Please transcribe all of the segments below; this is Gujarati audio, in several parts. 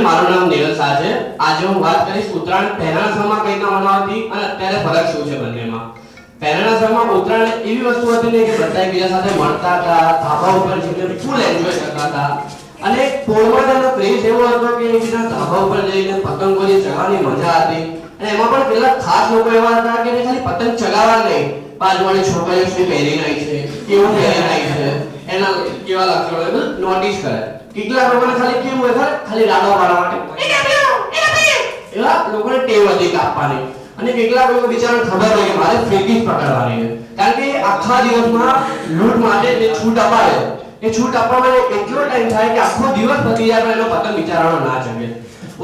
મારું નામ નિરલ શાહ છે. આજે હું વાત કરીશ ઉત્તરાયણ પહેલાના સમયમાં કઈ રીતના મનાવતી અને અત્યારે ફરક શું છે બંનેમાં. પહેલાના સમયમાં ઉત્તરાયણ એવી વસ્તુ હતી ને કે બધા એકબીજા સાથે મળતા હતા, ધાબા ઉપર જઈને ફૂલ એન્જોય કરતા હતા અને પોળમાં તેનો ક્રેઝ એવો હતો કે એકબીજા ધાબા ઉપર જઈને પતંગોની ચગાવવાની મજા હતી. અને એમાં પણ કેટલાક ખાસ લોકો એવા હતા કે ખાલી પતંગ ચગાવવા નહીં, બાજુવાળી છોકરીઓ શું પહેરીને આવી છે, કેવું પહેરીને આવી છે, એના કેવા લક્ષણો બધું નોટિસ કરે. કેટલાક લોકોને ખાલી કેવું હોય ખાલી રાડો પાડવા માટે એવા લોકોને ટેવ હતી કાપવાની. અને કેટલાક લોકો બિચારાને ખબર હોય કે મારે ફ્રીકીસ પકડવાની છે, કારણ કે આખા દિવસમાં લૂંટ માટે જે છૂટ અપાવે એ છૂટ આપવામાં એટલો ટાઈમ થાય કે આખો દિવસ પતી જાય પણ એનો પતંગ બિચારાનો ના ચગે.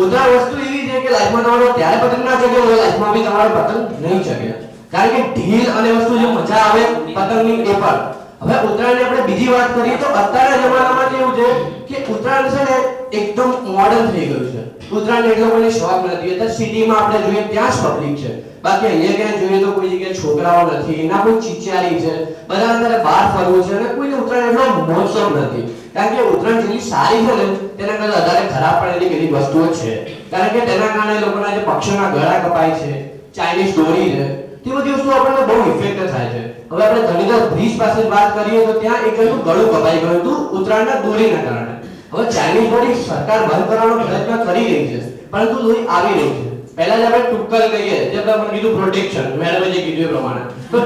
ઉત્તરાયણ વસ્તુ એવી છે કે લાઈફમાં તમારો ત્યારે પતંગ ના ચગે હોય, લાઈફમાં બી તમારો પતંગ નહીં ચગે, કારણ કે ઢીલ અને વસ્તુ જે મજા આવે પતંગની એ પણ. હવે ઉત્તરાયણની આપણે બીજી વાત કરીએ તો અત્યારના જમાનામાં કેવું છે કે ઉત્તરાયણ છે ને એકદમ મોડર્ન થઈ ગયું છે. ઉત્તરાયણ એટલો કોઈને શોખ નથી. અત્યારે સિટીમાં આપણે જોઈએ ત્યાં જ પબ્લિક છે, બાકી અહીંયા ક્યાંય જોઈએ તો કોઈ જગ્યાએ છોકરાઓ નથી, ના કોઈ ચીચિયારી છે, બધા અત્યારે બહાર ફરવું છે અને કોઈને ઉત્તરાયણ એટલો મહોત્સવ નથી. કારણ કે ઉત્તરાયણ જેટલી સારી છે ને તેના કરતાં વધારે ખરાબ પણ એની કેટલીક વસ્તુઓ છે, કારણ કે તેના કારણે લોકોના જે પક્ષીઓના ગળા કપાય છે, ચાઇનીઝ દોરી છે, તે બધી વસ્તુ આપણને બહુ ઇફેક્ટ થાય છે. હવે આપણે ધણીધર બ્રિજ પાસે વાત કરીએ તો ત્યાં એક જણનું ગળું કપાઈ ગયું હતું ઉત્તરાયણના દોરીના કારણે. હવે ચાઇનીઝ દોરી સરકાર બંધ કરવાનો પ્રયત્ન કરી રહી છે, પરંતુ દોરી આવી રહી છે. પહેલા જ આપણે ટુક્કલ કહીએ, જે આપણે કીધું પ્રોટેક્શન, મેડમે જે કીધું એ પ્રમાણે, તો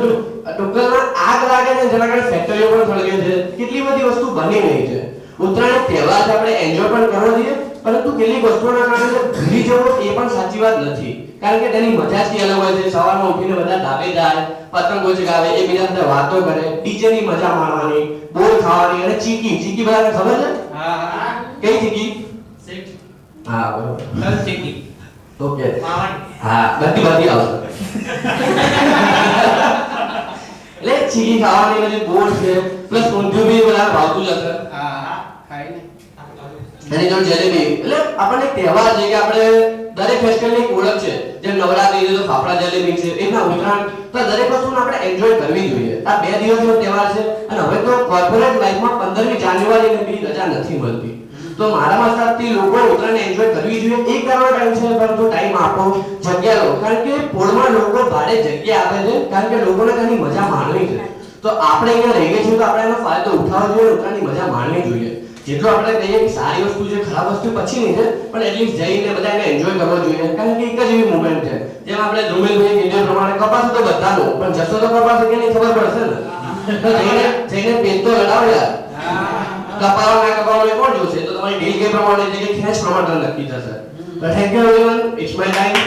ટુક્કલમાં આગ લાગે છે જેના કારણે ફેક્ટરીઓ પણ સળગે છે, કેટલી બધી વસ્તુ બની રહી છે. ઉત્તરાયણ તહેવાર આપણે એન્જોય પણ કરવો જોઈએ, પરંતુ કેટલીક વસ્તુઓના કારણે ભૂલી જવો એ પણ સાચી વાત નથી, કારણ કે તેની મજા જ અલગ હોય છે. સવારમાં ઉઠીને બધા ધાબે જાય, પતંગો ચગાવે, એકબીજા સાથે વાતો કરે, ડીજે ની મજા માણવાની, બોલ ખાવાની અને ચીકી બધાને ખબર છે? હા. કઈ ચીકી? સેટ. હા બરોબર. તલ ચીકી. ઓકે. હા બધી આવશે. એટલે ચીકી ખાવાની અને બોલ છે પ્લસ ઊંધિયું બી બધા ભાવતું જ હશે. હા ખાઈને. એની જોડે જલેબી. એટલે આપણને તહેવાર છે કે આપણે દરેક ફેસ્ટિવલની એક ઓળખ છે. જેમ નવરાત્રી છે તો ફાફડા જલેબી છે, એના ઉત્તરાયણ તો દરેક વસ્તુને આપણે એન્જોય કરવી જોઈએ. આ 2 દિવસનો તહેવાર છે અને હવે તો કોર્પોરેટ લાઈફમાં 15મી જાન્યુઆરીને બી રજા નથી મળતી. તો મારા મતલબથી લોકો ઉત્તરાયણ એન્જોય કરવી જોઈએ. એક કરવાનો ટાઈમ છે, પરંતુ ટાઈમ આપો, જગ્યા લો, કારણ કે પોળમાં લોકો ભાડે જગ્યા આપે છે, કારણ કે લોકોને તેની મજા માણવી છે. તો આપણે અહીંયા રહીએ છીએ તો આપણે એનો ફાયદો ઉઠાવવો જોઈએ, ઉત્તરાયણની મજા માણવી જોઈએ. જેટલું આપણે કહીએ કે સારી વસ્તુ છે, ખરાબ વસ્તુ પછીની છે, પણ એટલીસ્ટ જઈને બધા એને એન્જોય કરવો જોઈએ, કારણ કે એક જ એવી મોમેન્ટ છે. જેમ આપણે ધુમેલભાઈ કીધું પ્રમાણે કપાસ તો બધાનો, પણ જશો તો કપાસ કે નહીં ખબર પડશે ને. તો જઈને પેટ તો લડાવો યાર. કપાવા ના કપાવા કોણ જોશે? તો તમારી ડીલ કે પ્રમાણે જે કે ખેંચ પ્રમાણે નક્કી થશે. Thank you everyone, it's my time.